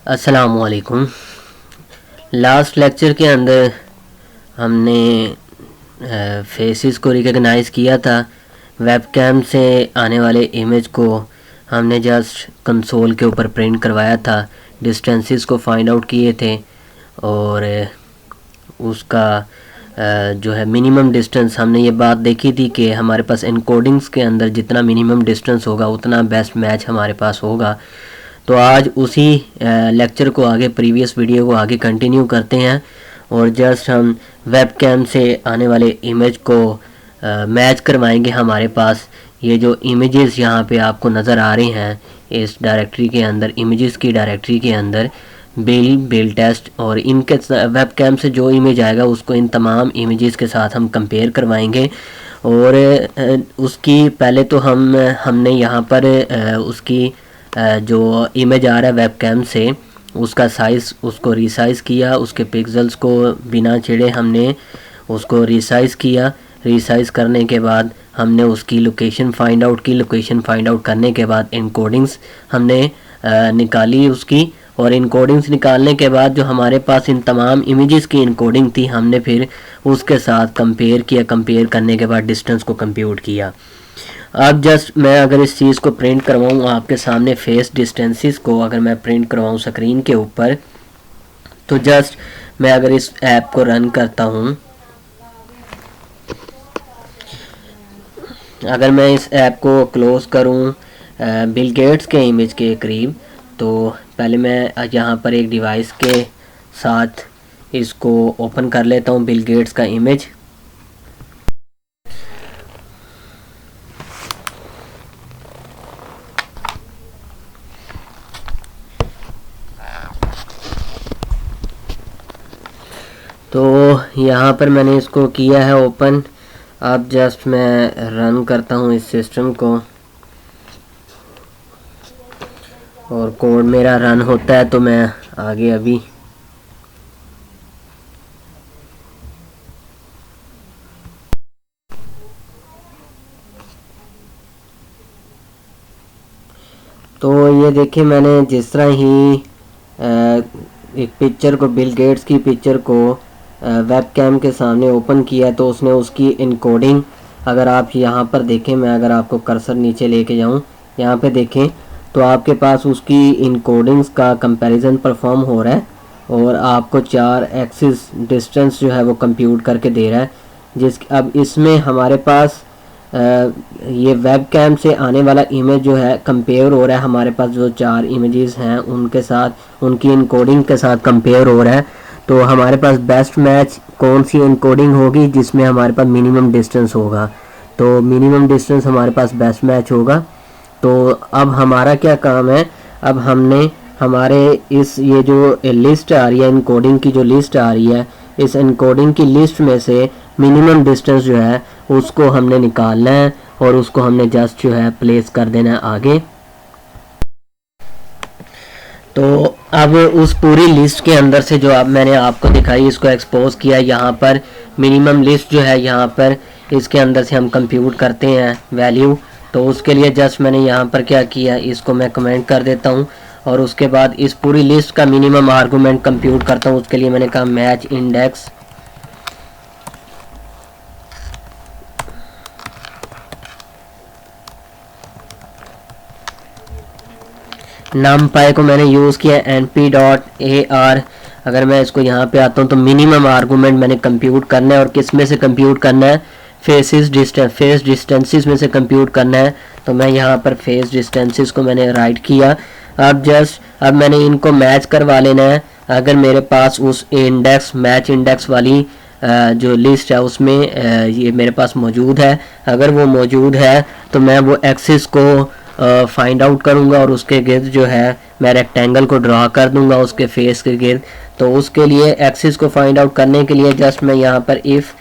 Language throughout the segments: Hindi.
अस्सलामुअलैकुम। लास्ट लेक्चर के अंदर हमने फेसेस को रिकग्नाइज़ किया था। वेबकैम से आने वाले इमेज को हमने जस्ट कंसोल के ऊपर प्रिंट करवाया था, डिस्टेंसेस को फाइंड आउट किए थे और उसका जो है मिनिमम डिस्टेंस हमने ये बात देखी थी कि हमारे पास इनकोडिंग्स के अंदर जितना मिनिमम डिस्टेंस होगा उतना बेस्ट मैच हमारे पास होगा। तो आज उसी लेक्चर को आगे, प्रीवियस वीडियो को आगे कंटिन्यू करते हैं और जस्ट हम वेबकैम से आने वाले इमेज को मैच करवाएंगे। हमारे पास ये जो इमेजेस यहाँ पे आपको नज़र आ रहे हैं इस डायरेक्टरी के अंदर, इमेजेस की डायरेक्टरी के अंदर बिल टेस्ट, और इनके वेबकैम से जो इमेज आएगा उसको इन तमाम इमेजेस के साथ हम कंपेयर करवाएंगे। और उसकी पहले तो हमने यहाँ पर उसकी जो इमेज आ रहा है वेबकैम से उसका साइज़, उसको रिसाइज़ किया, उसके पिक्सल्स को बिना छेड़े हमने उसको रिसाइज़ किया। रिसाइज़ करने के बाद हमने उसकी लोकेशन फाइंड आउट की। लोकेशन फाइंड आउट करने के बाद इनकोडिंग्स हमने निकाली उसकी, और इनकोडिंग्स निकालने के बाद जो हमारे पास इन तमाम इमेजेस की इनकोडिंग थी हमने फिर उसके साथ कंपेयर किया। कंपेयर करने के बाद डिस्टेंस को कंप्यूट किया। अब जस्ट मैं अगर इस चीज़ को प्रिंट करवाऊँ आपके सामने, फेस डिस्टेंसेस को अगर मैं प्रिंट करवाऊँ स्क्रीन के ऊपर, तो जस्ट मैं अगर इस ऐप को रन करता हूँ, अगर मैं इस ऐप को क्लोज़ करूँ बिल गेट्स के इमेज के करीब, तो पहले मैं यहाँ पर एक डिवाइस के साथ इसको ओपन कर लेता हूँ बिल गेट्स का इमेज। तो यहाँ पर मैंने इसको किया है ओपन। अब जस्ट मैं रन करता हूँ इस सिस्टम को और कोड मेरा रन होता है, तो मैं आगे अभी तो ये देखिए मैंने जिस तरह ही एक पिक्चर को, बिल गेट्स की पिक्चर को वेबकैम के सामने ओपन किया तो उसने उसकी इनकोडिंग, अगर आप यहाँ पर देखें, मैं अगर आपको कर्सर नीचे लेके जाऊँ, यहाँ पे देखें तो आपके पास उसकी इनकोडिंग्स का कंपैरिजन परफॉर्म हो रहा है और आपको 4 एक्सिस डिस्टेंस जो है वो कंप्यूट करके दे रहा है। अब इसमें हमारे पास ये वेबकैम से आने वाला इमेज जो है कंपेयर हो रहा है, हमारे पास जो 4 इमेजेस हैं उनके साथ, उनकी इनकोडिंग के साथ कंपेयर हो रहा है। तो हमारे पास बेस्ट मैच कौन सी इनकोडिंग होगी जिसमें हमारे पास मिनिमम डिस्टेंस होगा, तो मिनिमम डिस्टेंस हमारे पास बेस्ट मैच होगा। तो अब हमारा क्या काम है, अब हमने हमारे इस ये जो लिस्ट आ रही है, इनकोडिंग की जो लिस्ट आ रही है, इस इनकोडिंग की लिस्ट में से मिनिमम डिस्टेंस जो है उसको हमने निकालना है और उसको हमने जस्ट जो है प्लेस कर देना है आगे। तो अब उस पूरी लिस्ट के अंदर से जो अब मैंने आपको दिखाई, इसको एक्सपोज किया, यहाँ पर मिनिमम लिस्ट जो है यहाँ पर इसके अंदर से हम कंप्यूट करते हैं वैल्यू। तो उसके लिए जस्ट मैंने यहाँ पर क्या किया, इसको मैं कमेंट कर देता हूँ और उसके बाद इस पूरी लिस्ट का मिनिमम आर्गूमेंट कंप्यूट करता हूँ। उसके लिए मैंने कहा मैच इंडेक्स numpy को मैंने यूज़ किया np.ar। अगर मैं इसको यहाँ पे आता हूँ तो मिनिमम आर्गूमेंट मैंने कंप्यूट करना है, और किस में से कंप्यूट करना है, फेस डिस्टेंसेस में से कंप्यूट करना है। तो मैं यहाँ पर फेस डिस्टेंसेस को मैंने राइट किया। अब मैंने इनको मैच करवा लेना है। अगर मेरे पास उस इंडेक्स, मैच इंडेक्स वाली जो लिस्ट है उसमें ये मेरे पास मौजूद है, अगर वो मौजूद है तो मैं वो एक्सिस को फाइंड आउट करूंगा और उसके गिर्द जो है मैं रेक्टेंगल को ड्रा कर दूंगा उसके फेस के गिर्द। तो उसके लिए एक्सिस को फाइंड आउट करने के लिए जस्ट मैं यहाँ पर इफ़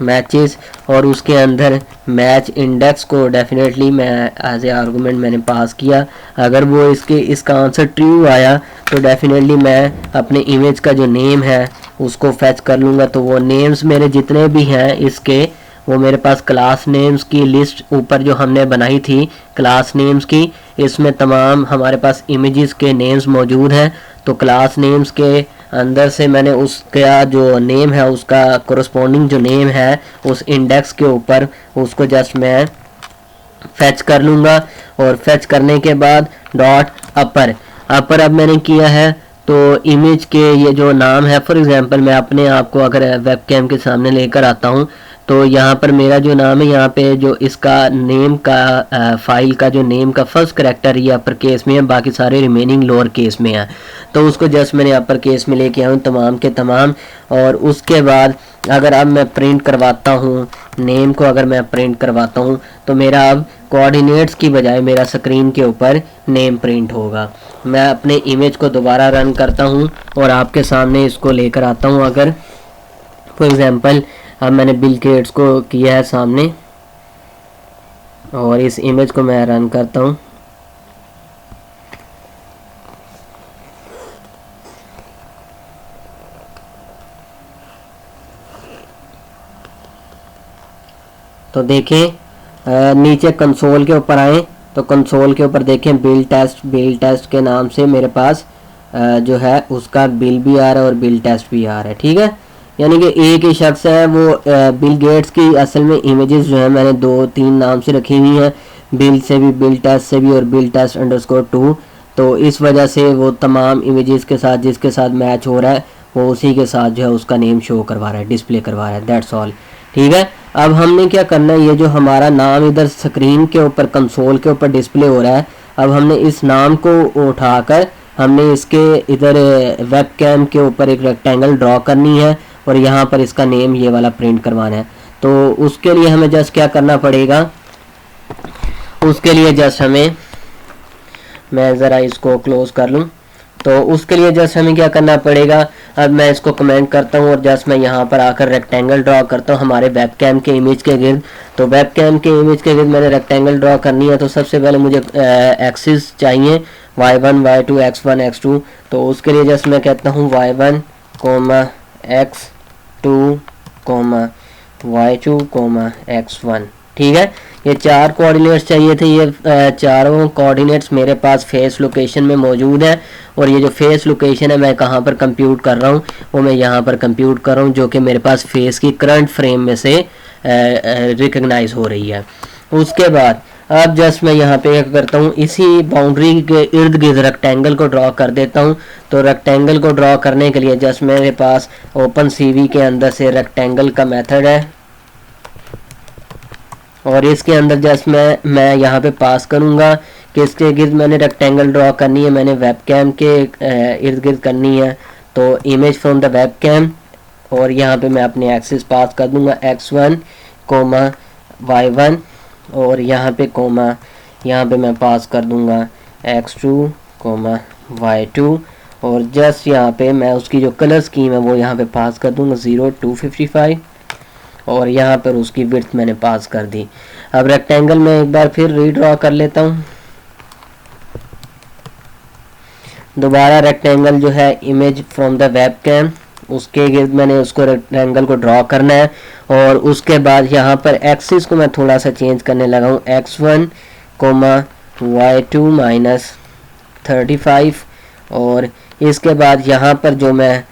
मैचेस और उसके अंदर मैच इंडेक्स को डेफिनेटली मैं एज ए आर्गूमेंट मैंने पास किया। अगर वो इसका आंसर ट्रू आया तो डेफिनेटली मैं अपने इमेज का जो नेम है उसको फैच कर लूँगा। तो वो नेम्स मेरे जितने भी हैं इसके, वो मेरे पास क्लास नेम्स की लिस्ट ऊपर जो हमने बनाई थी क्लास नेम्स की, इसमें तमाम हमारे पास इमेजेस के नेम्स मौजूद हैं। तो क्लास नेम्स के अंदर से मैंने उसका जो नेम है उसका कोरस्पॉन्डिंग जो नेम है उस इंडेक्स के ऊपर उसको जस्ट मैं फेच कर लूँगा। और फेच करने के बाद डॉट अपर अब मैंने किया है। तो इमेज के ये जो नाम है, फॉर एग्जांपल मैं अपने आप को अगर वेब कैम के सामने लेकर आता हूँ तो यहाँ पर मेरा जो नाम है, यहाँ पे जो इसका नेम का फाइल का जो नेम का फर्स्ट करैक्टर ये अपर केस में है, बाकी सारे रिमेनिंग लोअर केस में है। तो उसको जस्ट मैंने अपर केस में लेके आया हूँ तमाम के तमाम। और उसके बाद अगर अब मैं प्रिंट करवाता हूँ नेम को, अगर मैं प्रिंट करवाता हूँ तो मेरा अब कोऑर्डिनेट्स की बजाय मेरा स्क्रीन के ऊपर नेम प्रिंट होगा। मैं अपने इमेज को दोबारा रन करता हूँ और आपके सामने इसको लेकर आता हूँ। अगर फॉर एग्जांपल अब मैंने बिल गेट्स को किया है सामने और इस इमेज को मैं रन करता हूँ, तो देखें नीचे कंसोल के ऊपर आए तो कंसोल के ऊपर देखें बिल टेस्ट के नाम से मेरे पास जो है उसका बिल भी आ रहा है और बिल टेस्ट भी आ रहा है। ठीक है, यानी कि एक ही शख्स है वो बिल गेट्स की असल में इमेजेस जो है मैंने 2-3 नाम से रखी हुई हैं, बिल से भी, बिल टेस्ट से भी और बिल टेस्ट _2। तो इस वजह से वो तमाम इमेजेस के साथ जिसके साथ मैच हो रहा है वो उसी के साथ जो है उसका नेम शो करवा रहा है, डिस्प्ले करवा रहा है। That's all. ठीक है, अब हमने क्या करना है, ये जो हमारा नाम इधर स्क्रीन के ऊपर कंसोल के ऊपर डिस्प्ले हो रहा है, अब हमने इस नाम को उठाकर हमने इसके इधर वेब कैम के ऊपर एक रेक्टेंगल ड्रॉ करनी है और यहाँ पर इसका नेम ये वाला प्रिंट करवाना है। तो उसके लिए हमें जस्ट क्या करना पड़ेगा, उसके लिए जस्ट हमें, मैं ज़रा इसको क्लोज कर लूँ, तो उसके लिए जस्ट हमें क्या करना पड़ेगा, अब मैं इसको कमेंट करता हूँ और जस्ट मैं यहाँ पर आकर रेक्टेंगल ड्रॉ करता हूँ हमारे वेब कैम के इमेज के गिर्द। तो वेब कैम के इमेज के गिर्द मैंने रेक्टेंगल ड्रॉ करनी है। तो सबसे पहले मुझे एक्सिस चाहिए y1 y2 x1 x2। तो उसके लिए जस्ट मैं कहता हूँ y1, x2, y2, x1। ठीक है, ये 4 कोऑर्डिनेट्स चाहिए थे। ये चारों कोऑर्डिनेट्स मेरे पास फेस लोकेशन में मौजूद है और ये जो फेस लोकेशन है मैं कहाँ पर कंप्यूट कर रहा हूँ वो मैं यहाँ पर कंप्यूट कर रहा हूँ, जो कि मेरे पास फेस की करंट फ्रेम में से रिकग्नाइज हो रही है। उसके बाद अब जस्ट मैं यहाँ पे क्या करता हूँ, इसी बाउंड्री के इर्द गिर्द रेक्टेंगल को ड्रॉ कर देता हूँ। तो रेक्टेंगल को ड्रॉ करने के लिए जस्ट मेरे पास ओपन सीवी के अंदर से रेक्टेंगल का मेथड है और इसके अंदर जस्ट मैं यहाँ पे पास करूँगा कि इसके गिर्द मैंने रेक्टेंगल ड्रॉ करनी है, मैंने वेब कैम के इर्द गिर्द करनी है। तो image from the webcam और यहाँ पे मैं अपने एक्सिस पास कर दूँगा x1, y1 और यहाँ पे यहाँ पे मैं पास कर दूँगा x2, y2 और जस्ट यहाँ पे मैं उसकी जो कलर स्कीम है वो यहाँ पे पास कर दूँगा 0-255 और यहाँ पर उसकी विड्थ मैंने पास कर दी। अब रेक्टेंगल में एक बार फिर रीड्रॉ कर लेता हूँ। दोबारा रेक्टेंगल जो है image from the webcam, उसके गिर्द मैंने उसको रेक्टेंगल को ड्रॉ करना है और उसके बाद यहाँ पर एक्सिस को मैं थोड़ा सा चेंज करने लगा हूँ x1, y2 -35 और इसके बाद यहाँ पर जो मैं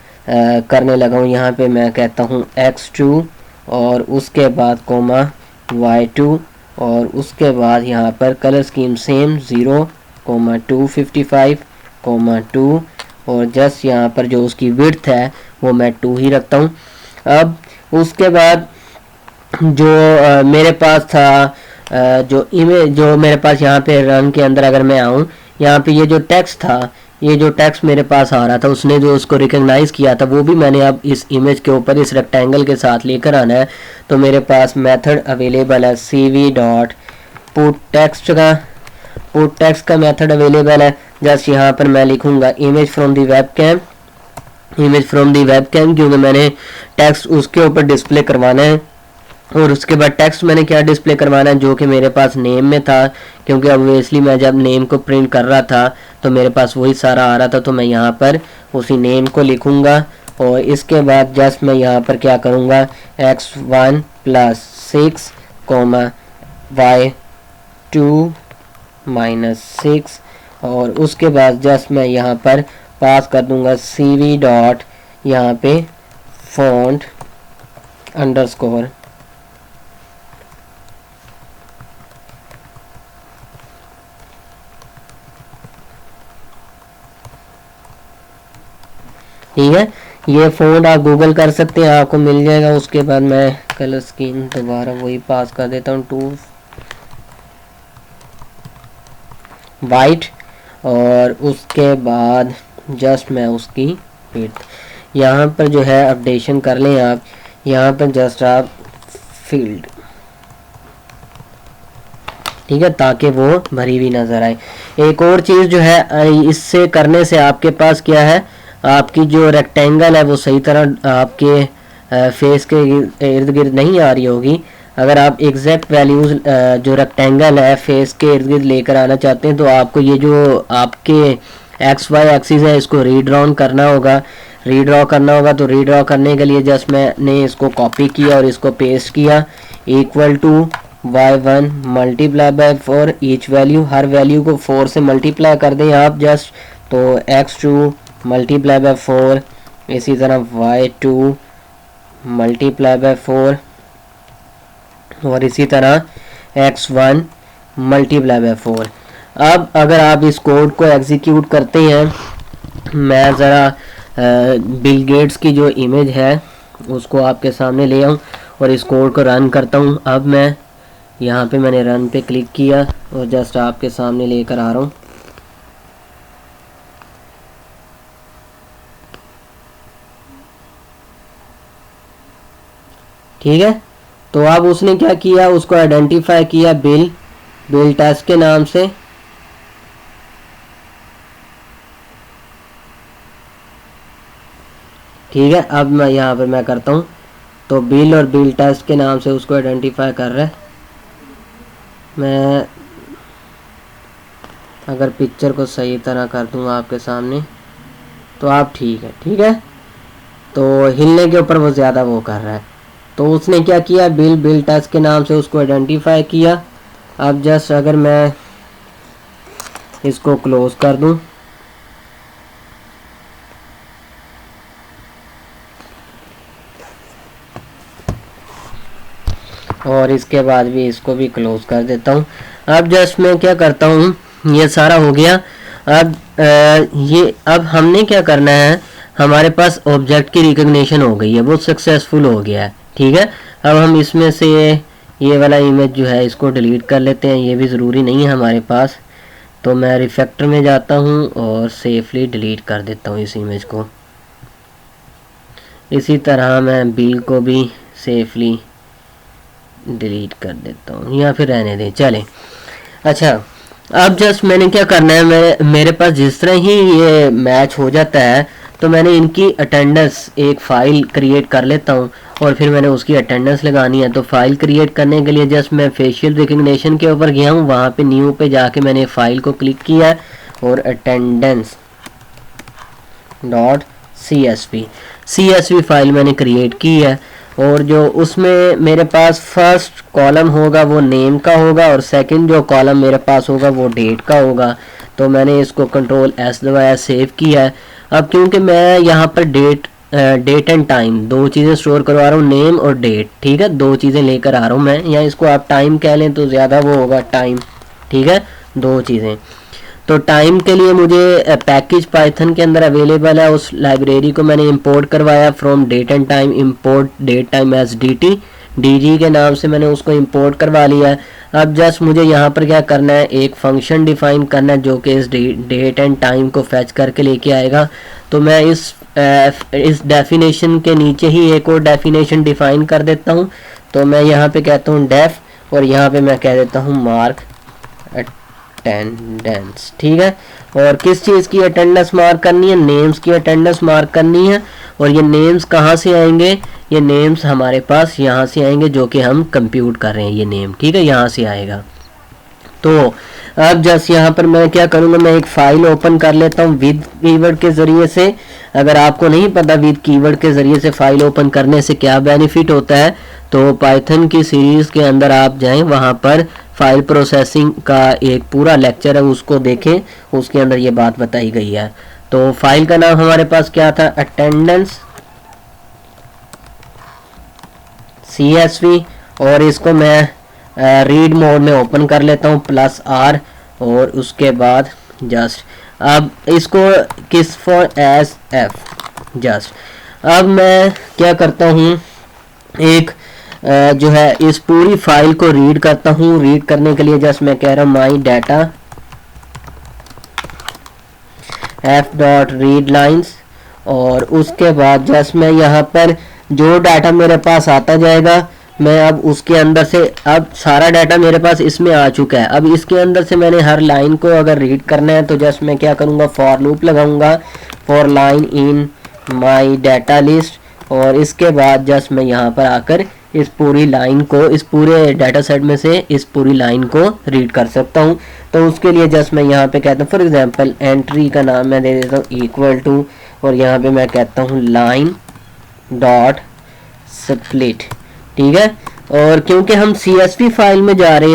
करने लगा हूँ यहाँ पे मैं कहता हूँ x2 और उसके बाद y2 और उसके बाद यहाँ पर कलर स्कीम सेम 0,255, 2 और जस्ट यहाँ पर जो उसकी विड्थ है वो मैं 2 ही रखता हूँ। अब उसके बाद जो मेरे पास था जो इमेज जो मेरे पास यहाँ पे रन के अंदर अगर मैं आऊँ, यहाँ पे ये जो टेक्स्ट था, ये जो टेक्स्ट मेरे पास आ रहा था उसने जो उसको रिकग्नाइज़ किया था वो भी मैंने अब इस इमेज के ऊपर इस रेक्टेंगल के साथ लेकर आना है। तो मेरे पास मेथड अवेलेबल है cv.putText का मेथड अवेलेबल है। जस्ट यहाँ पर मैं लिखूँगा image from the webcam, क्योंकि मैंने टेक्स्ट उसके ऊपर डिस्प्ले करवाना है और उसके बाद टेक्स्ट मैंने क्या डिस्प्ले करवाना है जो कि मेरे पास नेम में था, क्योंकि ऑब्वियसली मैं जब नेम को प्रिंट कर रहा था तो मेरे पास वही सारा आ रहा था। तो मैं यहाँ पर उसी नेम को लिखूँगा और इसके बाद जस्ट मैं यहाँ पर क्या करूँगा, x1 plus 6 coma y2 minus 6, और उसके बाद जस्ट मैं यहाँ पर पास कर दूंगा cv डॉट यहाँ पे फॉन्ट अंडरस्कोर ठीक है। ये फ़ॉन्ट आप गूगल कर सकते हैं, आपको मिल जाएगा। उसके बाद मैं कलर स्कीम दोबारा वही पास कर देता हूँ, 2 वाइट, और उसके बाद जस्ट मैं उसकी विड्थ यहाँ पर जो है अपडेशन कर लें आप। यहाँ पर जस्ट आप फील्ड, ठीक है, ताकि वो भरी हुई नज़र आए। एक और चीज़ जो है, इससे करने से आपके पास क्या है, आपकी जो रेक्टेंगल है वो सही तरह आपके फेस के इर्द गिर्द नहीं आ रही होगी। अगर आप एग्जैक्ट वैल्यूज़ जो रेक्टेंगल है फेस के इर्द गिर्द लेकर आना चाहते हैं, तो आपको ये जो आपके एक्स वाई एक्सिस है इसको रीड्रॉ करना होगा। तो रीड्रॉ करने के लिए जस्ट मैंने इसको कॉपी किया और इसको पेस्ट किया, equal to y1 multiply by 4, each value, हर वैल्यू को 4 से मल्टीप्लाई कर दें आप जस्ट, तो x2 मल्टीप्लाई बाय 4, इसी तरह y2 मल्टीप्लाई बाय 4, और इसी तरह x1 मल्टीप्लाई बाय 4। अब अगर आप इस कोड को एग्जीक्यूट करते हैं, मैं ज़रा बिल गेट्स की जो इमेज है उसको आपके सामने ले आऊँ और इस कोड को रन करता हूँ। अब मैं यहाँ पे मैंने रन पे क्लिक किया और जस्ट आपके सामने लेकर आ रहा हूँ। ठीक है, तो अब उसने क्या किया, उसको आइडेंटिफाई किया बिल टेस्ट के नाम से। ठीक है, अब मैं यहाँ पर मैं करता हूँ, तो बिल और बिल टेस्ट के नाम से उसको आइडेंटिफाई कर रहा है। मैं अगर पिक्चर को सही तरह कर दूँगा आपके सामने तो आप ठीक है, तो हिलने के ऊपर वो ज़्यादा वो कर रहा है। तो उसने क्या किया, बिल टेस्ट के नाम से उसको आइडेंटिफाई किया। अब जस्ट अगर मैं इसको क्लोज कर दूं, और इसके बाद भी इसको भी क्लोज कर देता हूं। अब जस्ट मैं क्या करता हूं, ये सारा हो गया। अब हमने क्या करना है, हमारे पास ऑब्जेक्ट की रिकॉग्निशन हो गई है, वो सक्सेसफुल हो गया है। ठीक है, अब हम इसमें से ये वाला इमेज जो है इसको डिलीट कर लेते हैं, ये भी ज़रूरी नहीं है हमारे पास। तो मैं रिफैक्टर में जाता हूँ और सेफली डिलीट कर देता हूँ इस इमेज को। इसी तरह मैं बिल को भी सेफली डिलीट कर देता हूँ, या फिर रहने दें, चलें। अच्छा, अब जस्ट मैंने क्या करना है, मेरे पास जिस तरह ही ये मैच हो जाता है तो मैंने इनकी अटेंडेंस एक फ़ाइल क्रिएट कर लेता हूँ और फिर मैंने उसकी अटेंडेंस लगानी है। तो फाइल क्रिएट करने के लिए जस्ट मैं फेशियल रिकग्निशन के ऊपर गया हूँ, वहाँ पे न्यू पे जाके मैंने फ़ाइल को क्लिक किया और अटेंडेंस डॉट CSV फाइल मैंने क्रिएट की है। और जो उसमें मेरे पास फर्स्ट कॉलम होगा वो नेम का होगा और सेकंड जो कॉलम मेरे पास होगा वो डेट का होगा। तो मैंने इसको कंट्रोल S दबाया, सेव किया है। अब क्योंकि मैं यहाँ पर डेट एंड टाइम दो चीज़ें स्टोर करवा रहा हूँ, नेम और डेट। ठीक है, दो चीज़ें लेकर आ रहा हूँ मैं, या इसको आप टाइम कह लें तो ज़्यादा वो होगा, टाइम। ठीक है, दो चीज़ें। तो टाइम के लिए मुझे पैकेज पाइथन के अंदर अवेलेबल है, उस लाइब्रेरी को मैंने इंपोर्ट करवाया from date and time, import date time as DG के नाम से मैंने उसको इंपोर्ट करवा लिया है। अब जस्ट मुझे यहाँ पर क्या करना है, एक फंक्शन डिफाइन करना है जो कि इस डेट एंड टाइम को फैच करके लेके आएगा। तो मैं इस डेफिनेशन के नीचे ही एक और डेफिनेशन डिफाइन कर देता हूँ। तो मैं यहाँ पे कहता हूँ डेफ, और यहाँ पे मैं कह देता हूँ मार्क अटेंडेंस। ठीक है, और किस चीज़ की अटेंडेंस मार्क करनी है, नेम्स की अटेंडेंस मार्क करनी है। और ये नेम्स कहाँ से आएंगे, ये नेम्स हमारे पास यहाँ से आएंगे जो कि हम कंप्यूट कर रहे हैं, ये नेम। ठीक है, यहाँ से आएगा। तो अब जस्ट यहाँ पर मैं क्या करूँगा, मैं एक फ़ाइल ओपन कर लेता हूँ विद कीवर्ड के ज़रिए से। अगर आपको नहीं पता विद कीवर्ड के ज़रिए से फ़ाइल ओपन करने से क्या बेनिफिट होता है, तो पाइथन की सीरीज़ के अंदर आप जाएं, वहाँ पर फाइल प्रोसेसिंग का एक पूरा लेक्चर है, उसको देखें, उसके अंदर ये बात बताई गई है। तो फाइल का नाम हमारे पास क्या था, अटेंडेंस CSV, और इसको मैं रीड मोड में ओपन कर लेता हूँ +R, और उसके बाद जस्ट अब इसको किस फॉर एस एफ जस्ट। अब मैं क्या करता हूँ, एक जो है इस पूरी फाइल को रीड करता हूँ। रीड करने के लिए जस्ट मैं कह रहा हूँ माई डाटा f.read लाइन्स, और उसके बाद जस्ट मैं यहाँ पर जो डाटा मेरे पास आता जाएगा, मैं अब उसके अंदर से, अब सारा डाटा मेरे पास इसमें आ चुका है। अब इसके अंदर से मैंने हर लाइन को अगर रीड करना है तो जस्ट मैं क्या करूँगा, फॉर लूप लगाऊंगा, for line in my data list, और इसके बाद जस्ट मैं यहाँ पर आकर इस पूरी लाइन को, इस पूरे डाटा सेट में से इस पूरी लाइन को रीड कर सकता हूँ। तो उसके लिए जस्ट मैं यहाँ पे कहता हूँ, फॉर एग्जांपल एंट्री का नाम मैं दे देता हूँ इक्वल टू, और यहाँ पे मैं कहता हूँ लाइन डॉट स्प्लिट, ठीक है। और क्योंकि हम CSV फाइल में जा रहे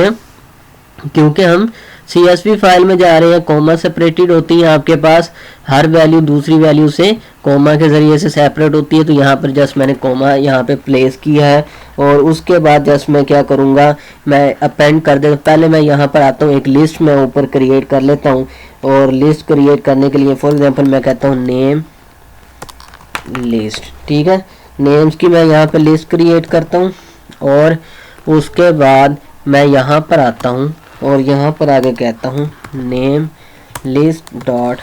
हैं, कोमा सेपरेटेड होती है आपके पास, हर वैल्यू दूसरी वैल्यू से कोमा के ज़रिए से सेपरेट होती है। तो यहाँ पर जस्ट मैंने कोमा यहाँ पे प्लेस किया है, और उसके बाद जस्ट मैं क्या करूँगा, मैं अपेंड कर देता हूँ। पहले मैं यहाँ पर आता हूँ, एक लिस्ट मैं ऊपर क्रिएट कर लेता हूँ, और लिस्ट क्रिएट करने के लिए फॉर एग्जांपल मैं कहता हूँ नेम लिस्ट, ठीक है। नेम्स की मैं यहाँ पर लिस्ट क्रिएट करता हूँ, और उसके बाद मैं यहाँ पर आता हूँ, और यहाँ पर आगे कहता हूँ नेम लिस्ट डॉट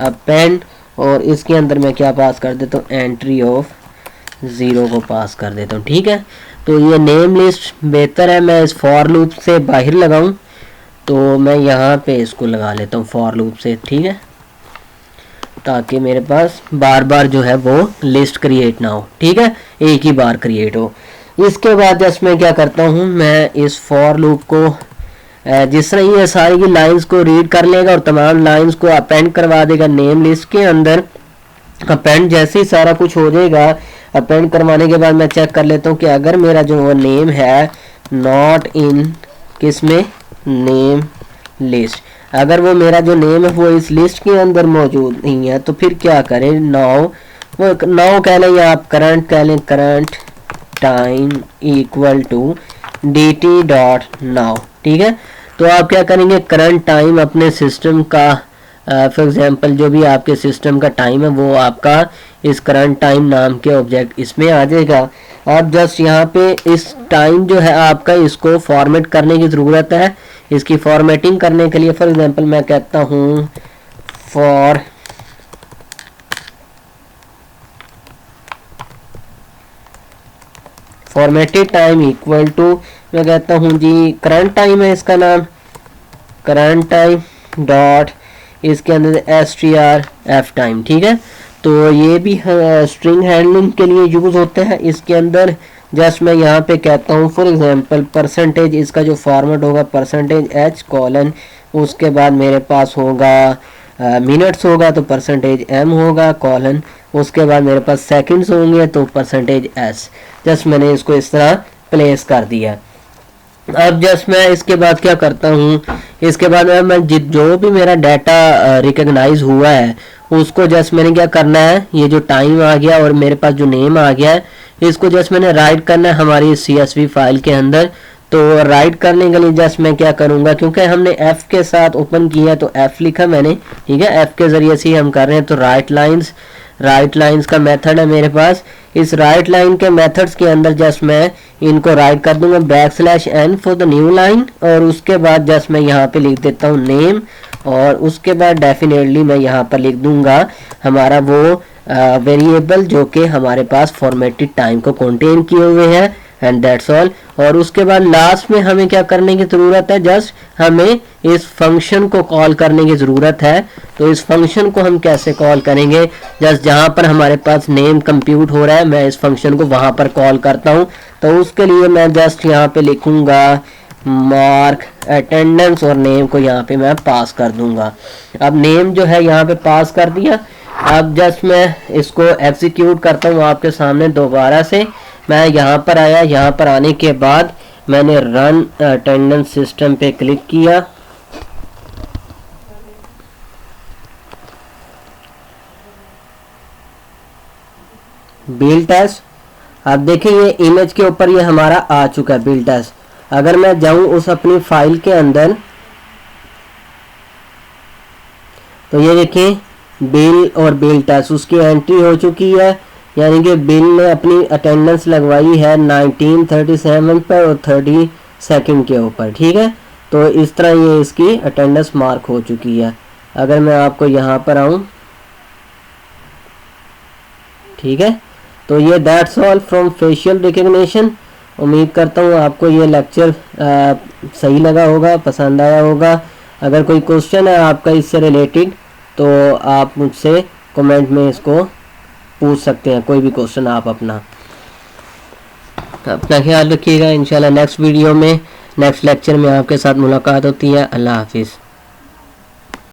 अपेंड, और इसके अंदर मैं क्या पास कर देता हूँ, एंट्री ऑफ 0 को पास कर देता हूँ, ठीक है। तो ये नेम लिस्ट बेहतर है मैं इस फॉर लूप से बाहर लगाऊं, तो मैं यहाँ पे इसको लगा लेता हूँ फॉर लूप से, ठीक है, ताकि मेरे पास बार बार जो है वो लिस्ट क्रिएट ना हो, ठीक है, एक ही बार क्रिएट हो। इसके बाद जस्ट मैं क्या करता हूँ, मैं इस फॉर लूप को जिस तरह ये सारी की लाइंस को रीड कर लेगा और तमाम लाइंस को अपेंड करवा देगा नेम लिस्ट के अंदर। अपेंड जैसे ही सारा कुछ हो जाएगा, अपेंड करवाने के बाद मैं चेक कर लेता हूँ कि अगर मेरा जो नेम है नॉट इन किस में, नेम लिस्ट, अगर वो मेरा जो नेम है वो इस लिस्ट के अंदर मौजूद नहीं है, तो फिर क्या करें, नाउ कह लें या आप करंट कह लें, current time equal to dt dot now, ठीक है। तो आप क्या करेंगे, करंट टाइम अपने सिस्टम का, फॉर एग्जांपल जो भी आपके सिस्टम का टाइम है वो आपका इस करंट टाइम नाम के ऑब्जेक्ट इसमें आ जाएगा। आप जस्ट यहाँ पे इस टाइम जो है आपका, इसको फॉर्मेट करने की ज़रूरत है। इसकी फॉर्मेटिंग करने के लिए फॉर एग्जांपल मैं कहता हूँ for formatted time equal to, मैं कहता हूँ जी करंट टाइम है इसका नाम, करंट टाइम डॉट इसके अंदर str_f टाइम, ठीक है। तो ये भी स्ट्रिंग हैंडलिंग के लिए यूज़ होते हैं। इसके अंदर जस्ट मैं यहाँ पे कहता हूँ फॉर एग्जांपल परसेंटेज, इसका जो फॉर्मेट होगा %h कॉलन, उसके बाद मेरे पास होगा मिनट्स होगा तो %m होगा कॉलन, उसके बाद मेरे पास सेकंड्स होंगे तो %s। जस्ट मैंने इसको इस तरह प्लेस कर दिया। अब जस्ट मैं इसके बाद क्या करता हूँ, इसके बाद मैं जो भी मेरा डाटा रिकॉग्नाइज हुआ है उसको जस्ट मैंने क्या करना है, ये जो टाइम आ गया और मेरे पास जो नेम आ गया है, इसको जस्ट मैंने राइट करना है हमारी CSV फाइल के अंदर। तो राइट करने के लिए जस्ट मैं क्या करूँगा, क्योंकि हमने F के साथ ओपन किया है तो F लिखा मैंने, ठीक है, F के ज़रिए से ही हम कर रहे हैं। तो राइट लाइंस का मेथड है मेरे पास। इस राइट लाइन के मेथड्स के अंदर जस्ट मैं इनको राइट कर दूंगा \n for the new line, और उसके बाद जस्ट मैं यहाँ पे लिख देता हूँ नेम, और उसके बाद डेफिनेटली मैं यहाँ पर लिख दूंगा हमारा वो वेरिएबल जो कि हमारे पास फॉर्मेटेड टाइम को कंटेन किए हुए हैं, एंड दैट्स ऑल। और उसके बाद लास्ट में हमें क्या करने की ज़रूरत है, जस्ट हमें इस फंक्शन को कॉल करने की ज़रूरत है। तो इस फंक्शन को हम कैसे कॉल करेंगे, जस्ट जहाँ पर हमारे पास नेम कंप्यूट हो रहा है मैं इस फंक्शन को वहाँ पर कॉल करता हूँ। तो उसके लिए मैं जस्ट यहाँ पे लिखूँगा मार्क अटेंडेंस, और नेम को यहाँ पे मैं पास कर दूंगा। अब नेम जो है यहाँ पे पास कर दिया, अब जस्ट मैं इसको एग्जीक्यूट करता हूँ आपके सामने दोबारा से। मैं यहाँ पर आया, यहाँ पर आने के बाद मैंने रन अटेंडेंस सिस्टम पे क्लिक किया। बिल टेस्ट, आप देखिए ये इमेज के ऊपर ये हमारा आ चुका है बिल टेस्ट। अगर मैं जाऊं उस अपनी फाइल के अंदर तो ये देखिए बिल और बिल टेस्ट उसकी एंट्री हो चुकी है, यानी कि बिल ने अपनी अटेंडेंस लगवाई है 1937 पर और 32 के ऊपर। ठीक है, तो इस तरह ये इसकी अटेंडेंस मार्क हो चुकी है। अगर मैं आपको यहाँ पर आऊँ, ठीक है, तो ये that's all from facial recognition. उम्मीद करता हूँ आपको ये लेक्चर सही लगा होगा, पसंद आया होगा। अगर कोई क्वेश्चन है आपका इससे रिलेटेड तो आप मुझसे कमेंट में इसको पूछ सकते हैं, कोई भी क्वेश्चन आप अपना ख्याल रखिएगा। इंशाल्लाह नेक्स्ट वीडियो में, नेक्स्ट लेक्चर में आपके साथ मुलाकात होती है। अल्लाह हाफिज़।